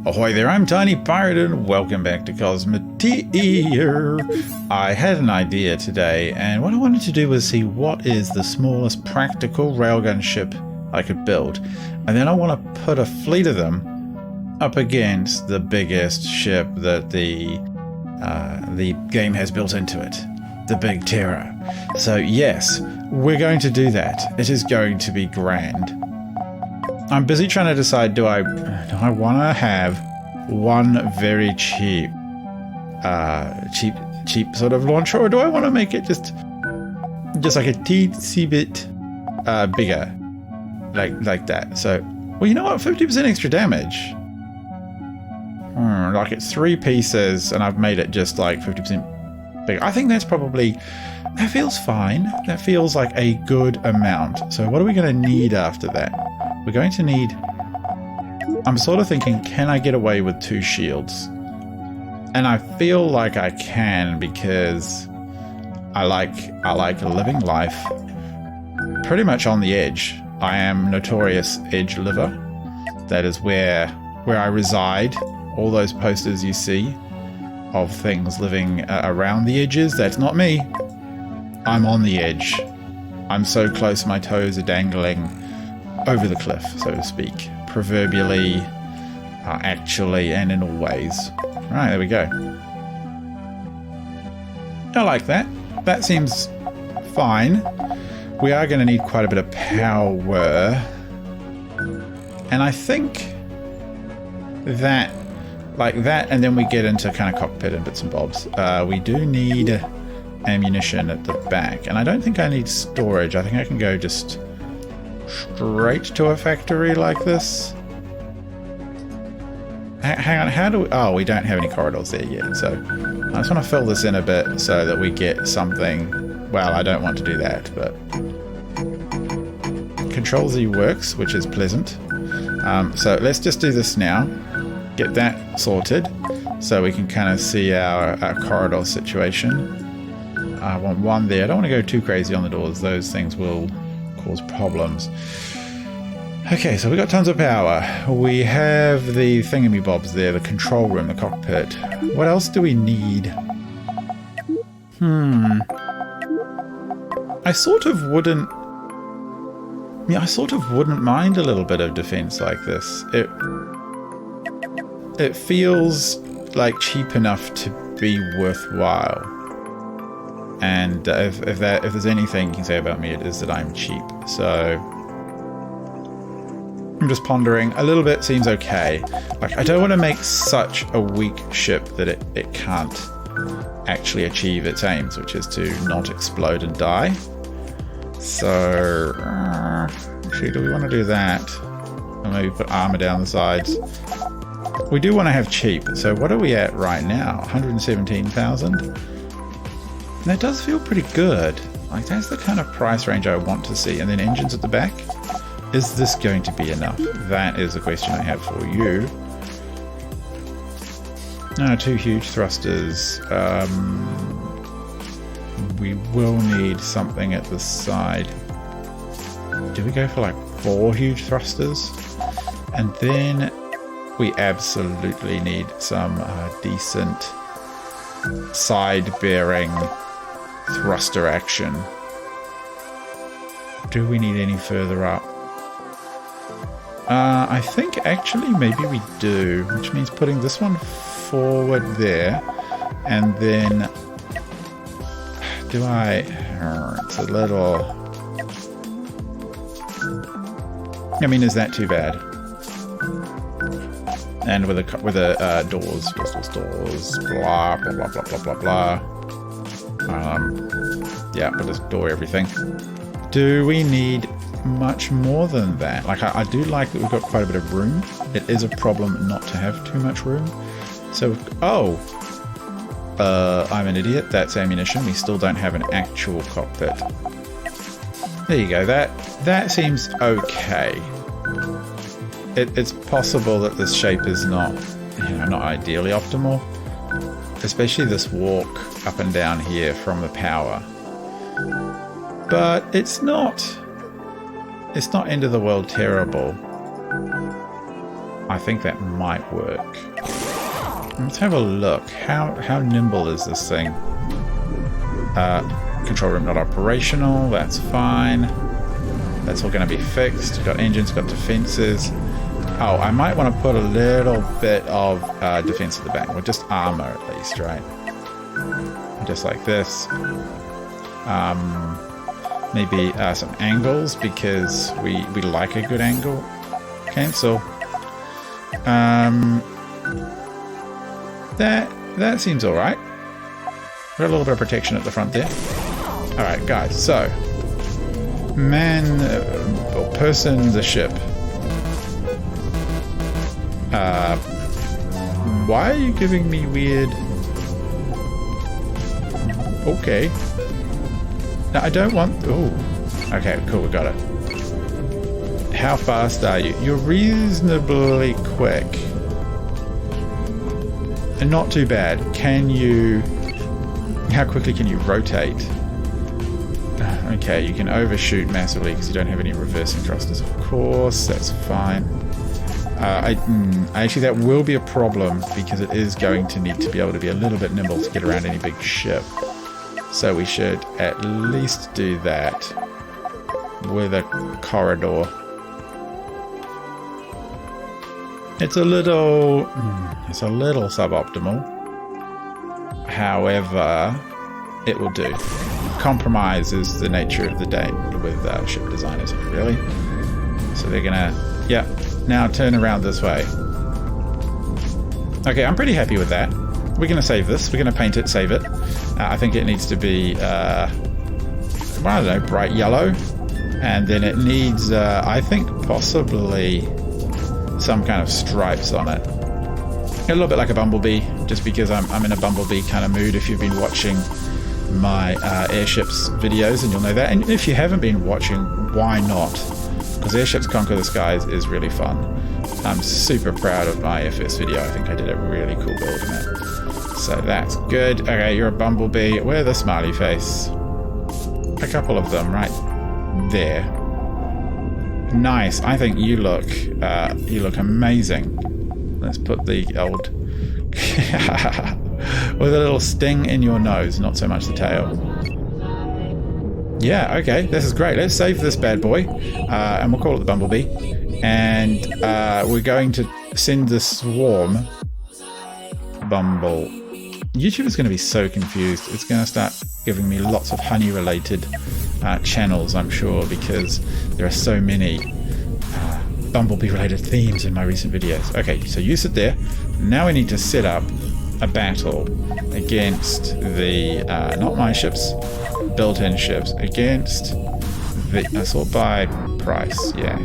Ahoy there, I'm TinyPirate and welcome back to Cosmoteer. I had an idea today and what I wanted to do was see what is the smallest practical railgun ship I could build. And then I want to put a fleet of them up against the biggest ship that the game has built into it. The Big Terror. So yes, we're going to do that. It is going to be grand. I'm busy trying to decide, do I want to have one very cheap sort of launcher, or do I want to make it just like a teensy bit bigger, like that? So, well, you know what? 50% extra damage. Like it's 3 pieces, and I've made it just like 50% bigger. I think that's probably, that feels fine. That feels like a good amount. So, what are we going to need after that? We're going to need, I'm sort of thinking, can I get away with 2 shields? And I feel like I can, because I like living life pretty much on the edge. I am notorious edge liver. That is where I reside. All those posters you see of things living around the edges, that's not me. I'm on the edge. I'm so close my toes are dangling over the cliff, so to speak. Proverbially, actually, and in all ways. Right, there we go. I like that. That seems fine. We are going to need quite a bit of power. And I think that, like that, and then we get into kind of cockpit and bits and bobs. We do need ammunition at the back. And I don't think I need storage. I think I can go just straight to a factory like this. Hang on, how do we... Oh, we don't have any corridors there yet, so I just want to fill this in a bit so that we get something... Well, I don't want to do that, but... Control Z works, which is pleasant. So let's just do this now. Get that sorted, so we can kind of see our corridor situation. I want 1 there. I don't want to go too crazy on the doors. Those things will cause problems. Okay, so we got tons of power. We have the thingamybobs there, the control room, the cockpit. What else do we need? I sort of wouldn't mind a little bit of defense like this. It feels like cheap enough to be worthwhile. And if there's anything you can say about me, it is that I'm cheap. So I'm just pondering. A little bit seems okay. Like, I don't want to make such a weak ship that it can't actually achieve its aims, which is to not explode and die. So actually, do we want to do that? Or maybe put armor down the sides. We do want to have cheap. So what are we at right now? 117,000. That does feel pretty good. Like, that's the kind of price range I want to see. And then engines at the back. Is this going to be enough? That is a question I have for you. No, 2 huge thrusters. We will need something at the side. Do we go for like 4 huge thrusters? And then we absolutely need some decent side-bearing thruster action. Do we need any further up? I think actually maybe we do, which means putting this one forward there, and then do I... It's a little... I mean, is that too bad? And with a doors, blah, blah, blah, blah, blah, blah, blah. Yeah, we'll just door everything. Do we need much more than that? Like, I do like that we've got quite a bit of room. It is a problem not to have too much room. So, I'm an idiot. That's ammunition. We still don't have an actual cockpit. There you go. That seems okay. It's possible that this shape is not ideally optimal, especially this walk up and down here from the power. But it's not end of the world terrible. I think that might work. Let's have a look. How nimble is this thing? Control room not operational. That's fine. That's all going to be fixed. Got engines, got defenses. Oh, I might want to put a little bit of defense at the back. Or just armor at least, right? Just like this. Maybe some angles because we like a good angle. Cancel. That seems alright. Got a little bit of protection at the front there. Alright, guys, so man or person the ship. Why are you giving me weird? Okay. No, I don't want. Oh, okay, cool, we got it. How fast are you? You're reasonably quick. And not too bad. How quickly can you rotate? Okay, you can overshoot massively because you don't have any reversing thrusters, of course. That's fine. Actually, that will be a problem because it is going to need to be able to be a little bit nimble to get around any big ship. So we should at least do that with a corridor. It's a little suboptimal. However, it will do. Compromise is the nature of the day with ship designers, really. So they're gonna, yeah, now turn around this way. Okay, I'm pretty happy with that. We're gonna save this. We're gonna paint it, save it. I think it needs to be, I don't know, bright yellow. And then it needs, I think, possibly some kind of stripes on it. A little bit like a bumblebee, just because I'm in a bumblebee kind of mood. If you've been watching my airships videos, and you'll know that. And if you haven't been watching, why not? Because Airships Conquer the Skies is really fun. I'm super proud of my first video. I think I did a really cool build in it. So that's good. Okay, you're a bumblebee. Where's the smiley face? A couple of them right there. Nice. I think you look amazing. Let's put the old with a little sting in your nose, not so much the tail. Yeah, okay, this is great. Let's save this bad boy, and we'll call it the Bumblebee. And we're going to send the Swarm Bumble. YouTube is going to be so confused. It's going to start giving me lots of honey-related channels, I'm sure, because there are so many Bumblebee-related themes in my recent videos. Okay, so you sit there. Now we need to set up a battle against the, not my ships, built-in ships, against the Assault by Price, yeah.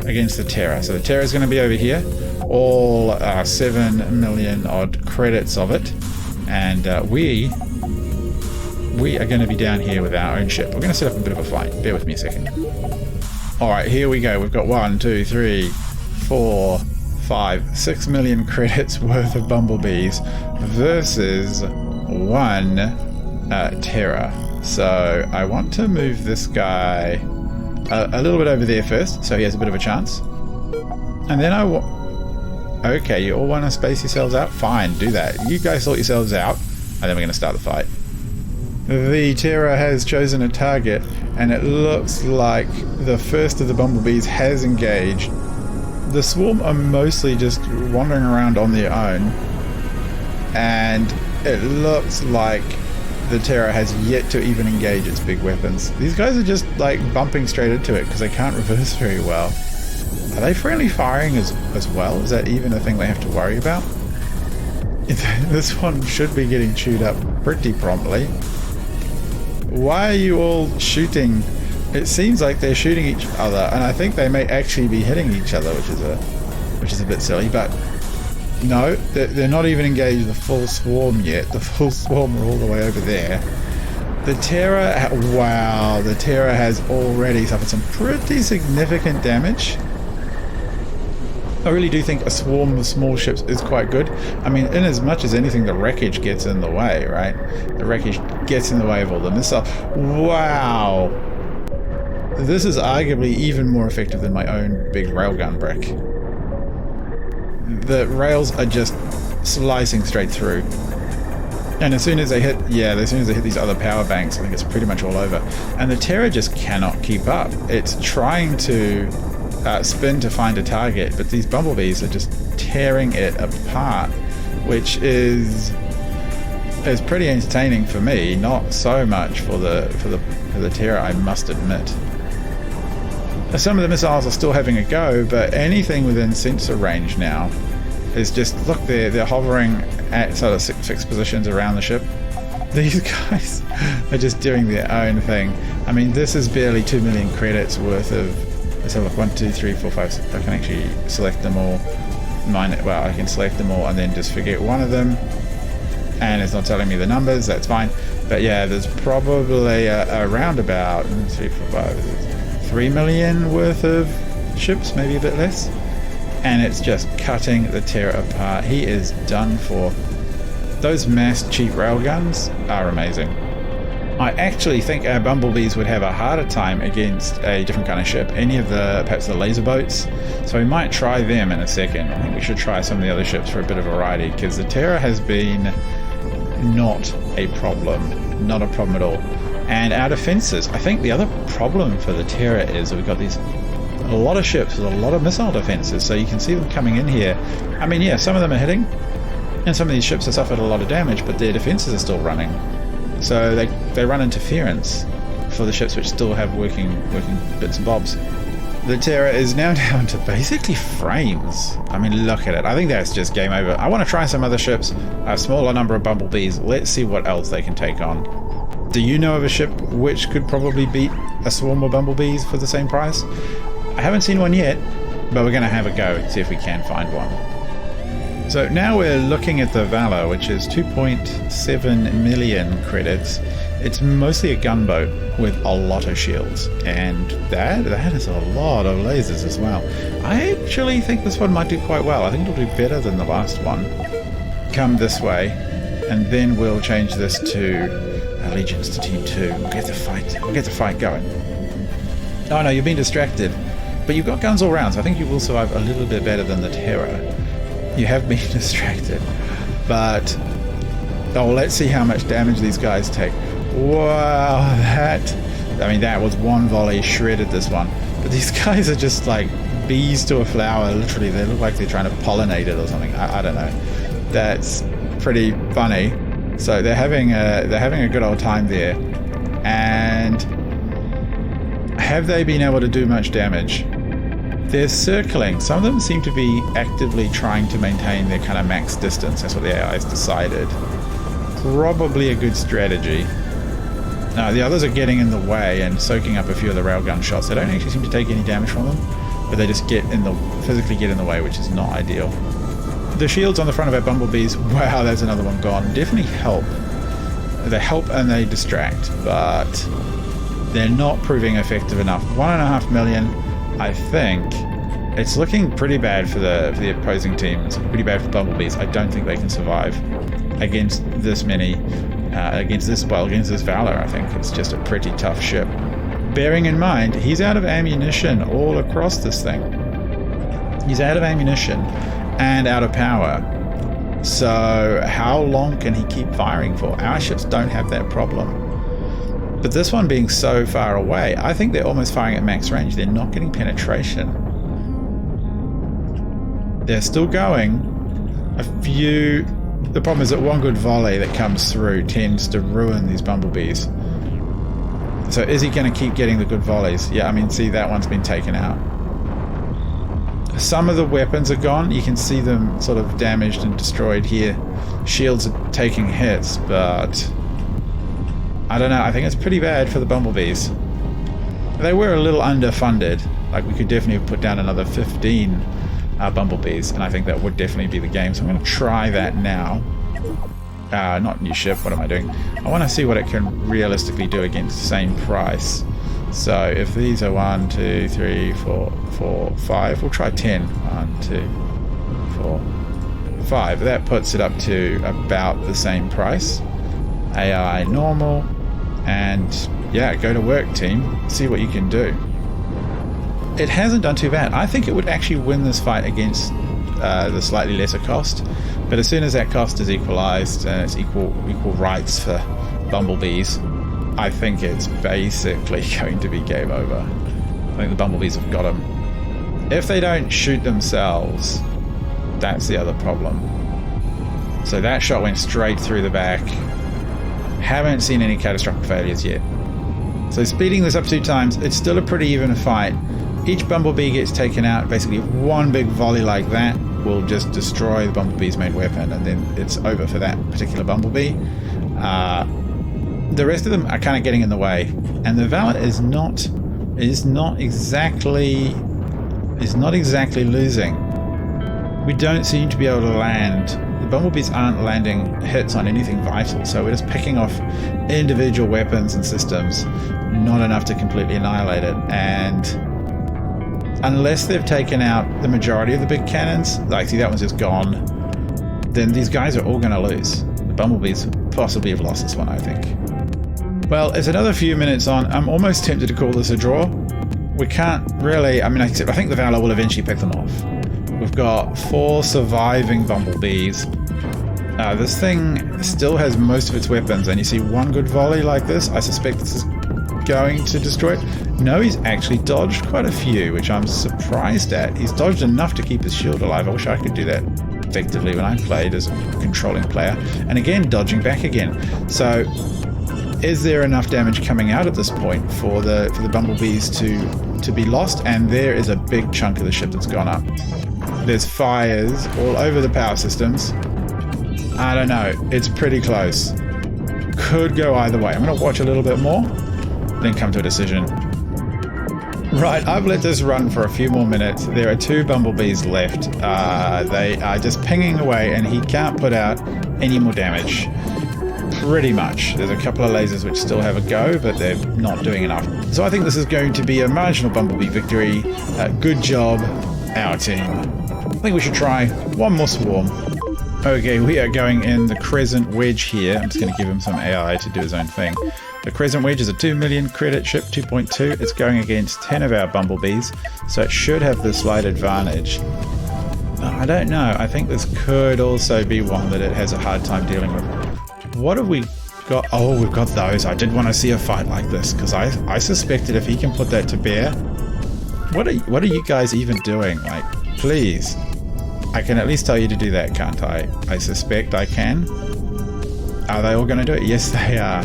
Against the Terror. So the Terror is going to be over here. All 7 million odd credits of it. And we are going to be down here with our own ship. We're going to set up a bit of a fight. Bear with me a second. Alright, here we go. We've got 1, 2, 3, 4, 5, 6 million credits worth of bumblebees versus 1 Terror. So I want to move this guy a little bit over there first, so he has a bit of a chance. And then okay, you all want to space yourselves out? Fine, do that. You guys sort yourselves out, and then we're going to start the fight. The Terror has chosen a target, and it looks like the first of the bumblebees has engaged. The Swarm are mostly just wandering around on their own, and it looks like the Terror has yet to even engage its big weapons. These guys are just like bumping straight into it because they can't reverse very well. Are they friendly firing as well? Is that even a thing they have to worry about? This one should be getting chewed up pretty promptly. Why are you all shooting? It seems like they're shooting each other, and I think they may actually be hitting each other, which is a bit silly, but no, they're not even engaged the full Swarm yet. The full Swarm are all the way over there. The Terror, wow, the Terror has already suffered some pretty significant damage. I really do think a swarm of small ships is quite good. I mean, in as much as anything, the wreckage gets in the way, right? The wreckage gets in the way of all the missiles. Wow! This is arguably even more effective than my own big railgun brick. the rails are just slicing straight through. And as soon as they hit, these other power banks, I think it's pretty much all over. And the Terror just cannot keep up. It's trying to spin to find a target, but these bumblebees are just tearing it apart, which is pretty entertaining for me. Not so much for the Terror, I must admit. Some of the missiles are still having a go, but anything within sensor range now is just, look, they're hovering at sort of fixed positions around the ship. These guys are just doing their own thing. I mean, this is barely 2 million credits worth of, let's have a look, 1, 2, 3, 4, 5, 6. I can actually select them all. I can select them all and then just forget one of them. And it's not telling me the numbers, that's fine. But yeah, there's probably around about 3 million worth of ships, maybe a bit less. And it's just cutting the Terror apart. He is done for. Those massed cheap railguns are amazing. I actually think our bumblebees would have a harder time against a different kind of ship, perhaps the laser boats. So we might try them in a second. I think we should try some of the other ships for a bit of variety, because the Terror has been not a problem at all. And our defenses, I think the other problem for the Terror is that we've got a lot of ships with a lot of missile defenses, so you can see them coming in here. I mean, yeah, some of them are hitting, and some of these ships have suffered a lot of damage, but their defenses are still running. So they run interference for the ships which still have working bits and bobs. The Terror is now down to basically frames. I mean, look at it. I think that's just game over. I want to try some other ships, a smaller number of bumblebees. Let's see what else they can take on. Do you know of a ship which could probably beat a swarm of bumblebees for the same price? I haven't seen one yet, but we're going to have a go and see if we can find one. So now we're looking at the Valor, which is 2.7 million credits. It's mostly a gunboat with a lot of shields, and that is a lot of lasers as well. I actually think this one might do quite well. I think it'll do better than the last one. Come this way, and then we'll change this to allegiance to Team 2. We'll get the fight going. Oh no, you've been distracted. But you've got guns all round, so I think you will survive a little bit better than the Terror. You have been distracted. But, let's see how much damage these guys take. Wow, that was one volley, shredded this one. But these guys are just like bees to a flower, literally. They look like they're trying to pollinate it or something. I don't know. That's pretty funny. So they're having a good old time there. And have they been able to do much damage? They're circling. Some of them seem to be actively trying to maintain their kind of max distance. That's what the AI has decided. Probably a good strategy. Now, the others are getting in the way and soaking up a few of the railgun shots. They don't actually seem to take any damage from them, but they just physically get in the way, which is not ideal. The shields on the front of our bumblebees, wow, there's another one gone. Definitely help. They help and they distract, but they're not proving effective enough. 1.5 million, I think. It's looking pretty bad for the opposing team. It's pretty bad for bumblebees. I don't think they can survive against this many. Against this Valor. I think it's just a pretty tough ship. Bearing in mind, he's out of ammunition all across this thing. He's out of ammunition and out of power. So how long can he keep firing for? Our ships don't have that problem. But this one being so far away, I think they're almost firing at max range. They're not getting penetration. They're still going. The problem is that one good volley that comes through tends to ruin these bumblebees. So is he going to keep getting the good volleys? Yeah, I mean, see, that one's been taken out. Some of the weapons are gone. You can see them sort of damaged and destroyed here. Shields are taking hits, but I don't know. I think it's pretty bad for the bumblebees. They were a little underfunded. Like, we could definitely have put down another 15 bumblebees, and I think that would definitely be the game. So I'm going to try that now. Not new ship. What am I doing? I want to see what it can realistically do against the same price. So if these are 1, 2, 3, 4, 5, we'll try 10. 1, 2, 4, 5. That puts it up to about the same price. AI normal, and yeah, go to work, team. See what you can do. It hasn't done too bad. I think it would actually win this fight against the slightly lesser cost. But as soon as that cost is equalized and it's equal rights for bumblebees, I think it's basically going to be game over. I think the bumblebees have got them. If they don't shoot themselves, that's the other problem. So that shot went straight through the back. Haven't seen any catastrophic failures yet. So speeding this up 2 times, it's still a pretty even fight. Each bumblebee gets taken out. Basically, one big volley like that will just destroy the bumblebee's main weapon, and then it's over for that particular bumblebee. The rest of them are kind of getting in the way, and the Valet is not exactly losing. We don't seem to be able to land. The bumblebees aren't landing hits on anything vital, so we're just picking off individual weapons and systems, not enough to completely annihilate it. And unless they've taken out the majority of the big cannons, like see that one's just gone, then these guys are all going to lose. The bumblebees possibly have lost this one, I think. Well, it's another few minutes on. I'm almost tempted to call this a draw. We can't really, I think the Valor will eventually pick them off. We've got 4 surviving bumblebees. This thing still has most of its weapons, and you see one good volley like this. I suspect this is going to destroy it. No, he's actually dodged quite a few, which I'm surprised at. He's dodged enough to keep his shield alive. I wish I could do that effectively when I played as a controlling player. And again, dodging back again. So is there enough damage coming out at this point for the bumblebees to be lost? And there is a big chunk of the ship that's gone up. There's fires all over the power systems. I don't know. It's pretty close. Could go either way. I'm going to watch a little bit more, then come to a decision. Right, I've let this run for a few more minutes. There are 2 bumblebees left. They are just pinging away, and he can't put out any more damage. Pretty much. There's a couple of lasers which still have a go, but they're not doing enough. So I think this is going to be a marginal bumblebee victory. Good job, our team. I think we should try one more swarm. Okay, we are going in the Crescent Wedge here. I'm just going to give him some AI to do his own thing. The Crescent Wedge is a 2 million credit ship, 2.2. It's going against 10 of our bumblebees, so it should have the slight advantage. I don't know. I think this could also be one that it has a hard time dealing with. What have we got? Oh, we've got those. I did want to see a fight like this, because I suspected if he can put that to bear. What are you guys even doing? Like, please. I can at least tell you to do that, can't I? I suspect I can. Are they all going to do it? Yes, they are.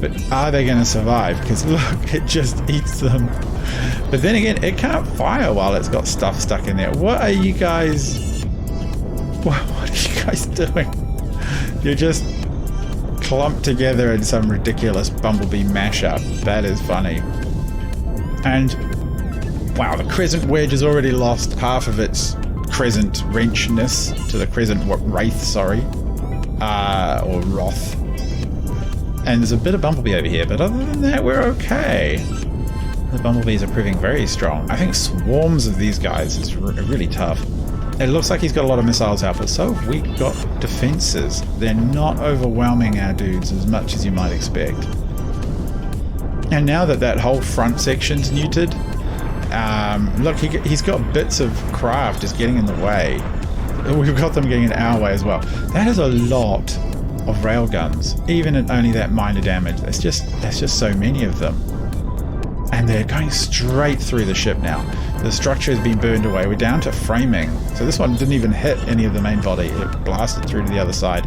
But are they going to survive? Because look, it just eats them. But then again, it can't fire while it's got stuff stuck in there. What are you guys... What are you guys doing? You're just clumped together in some ridiculous bumblebee mashup. That is funny. And wow, the Crescent Wedge has already lost half of its Crescent wrenchness to the Crescent Wraith, sorry. Or Wrath. And there's a bit of bumblebee over here, but other than that, we're okay. The bumblebees are proving very strong. I think swarms of these guys is really tough. It looks like he's got a lot of missiles out, but so have we got defenses. They're not overwhelming our dudes as much as you might expect. And now that whole front section's neutered, look, he's got bits of craft just getting in the way. We've got them getting in our way as well. That is a lot of railguns, even at only that minor damage. There's just so many of them. And they're going straight through the ship now. The structure has been burned away. We're down to framing. So this one didn't even hit any of the main body. It blasted through to the other side.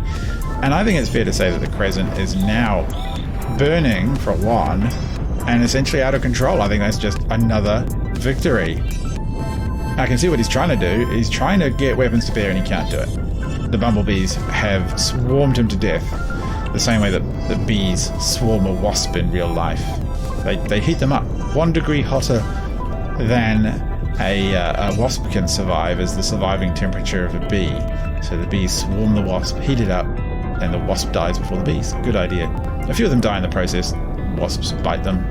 And I think it's fair to say that the Crescent is now burning, for one, and essentially out of control. I think that's just another victory. I can see what he's trying to do. He's trying to get weapons to bear, and he can't do it. The bumblebees have swarmed him to death, the same way that the bees swarm a wasp in real life. They heat them up. 1 degree hotter than a wasp can survive is the surviving temperature of a bee. So the bees swarm the wasp, heat it up, and the wasp dies before the bees. Good idea. A few of them die in the process. Wasps bite them.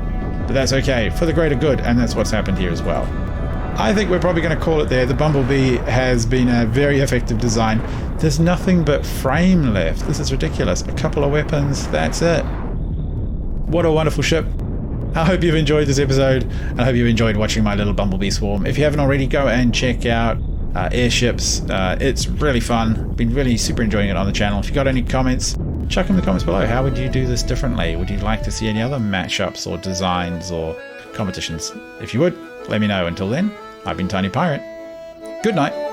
But that's okay, for the greater good, and that's what's happened here as well. I think we're probably going to call it there. The bumblebee has been a very effective design. There's nothing but frame left. This is ridiculous. A couple of weapons, that's it. What a wonderful ship. I hope you've enjoyed this episode, and I hope you've enjoyed watching my little bumblebee swarm. If you haven't already, go and check out airships. It's really fun. Been really super enjoying it on the channel. If you got any comments, chuck in the comments below. How would you do this differently? Would you like to see any other matchups or designs or competitions? If you would, let me know. Until then, I've been TinyPirate. Good night.